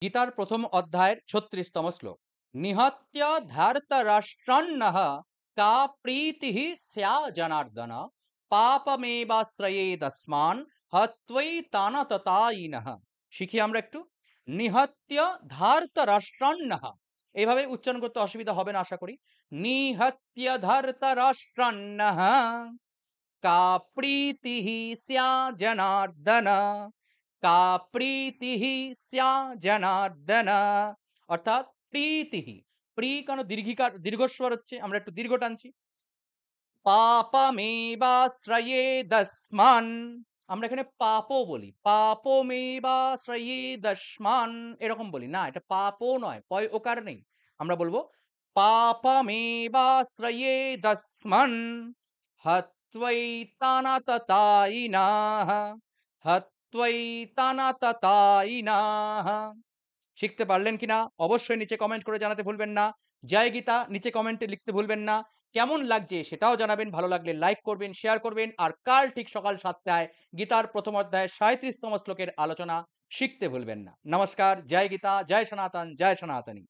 গীতার প্রথম অধ্যায়ের ৩৬তম শ্লোক। নিহত্য ধার্তরাষ্ট্রান্নঃ কা প্রীতিঃ স্যা জনার্দন পাপমেবাশ্রয়েদস্মান হত্বৈতানততায়িনঃ। শিখি আমরা একটু। নিহত্য ধার্তরাষ্ট্রান্নঃ, এভাবে উচ্চারণ করতে অসুবিধা হবে না আশা করি। নিহত্য ধার্তরাষ্ট্রান্নঃ का प्रीतिः स्या जनार्दन, का प्रीतिः स्या जनार्दन। অর্থাৎ প্রীতিঃ, প্রি কেন দীর্ঘস্বর হচ্ছে, আমরা একটু দীর্ঘ টানছি। পাপমেবাশ্রয়েদস্মান, আমরা এখানে পাপও বলি, পাপমেবাশ্রয়েদস্মান এরকম বলি না, এটা পাপও নয়, পয় ওকার নেই। আমরা বলবো পাপমেবাশ্রয়েদস্মান হত্বৈতানততায়িনাহ, হত্বৈতানততায়িনাহ। শিখতে পারলেন কিনা অবশ্যই নিচে কমেন্ট করে জানাতে ভুলবেন না। জয় গীতা নিচে কমেন্টে লিখতে ভুলবেন না। কেমন লাগছে সেটাও জানাবেন। ভালো লাগলে লাইক করবেন, শেয়ার করবেন। আর কাল ঠিক সকাল ৭টায় গীতার প্রথম অধ্যায়ের ৩৭তম শ্লোকের আলোচনা শিখতে ভুলবেন না। নমস্কার, জয় গীতা, জয় সনাতন, জয় সনাতনী।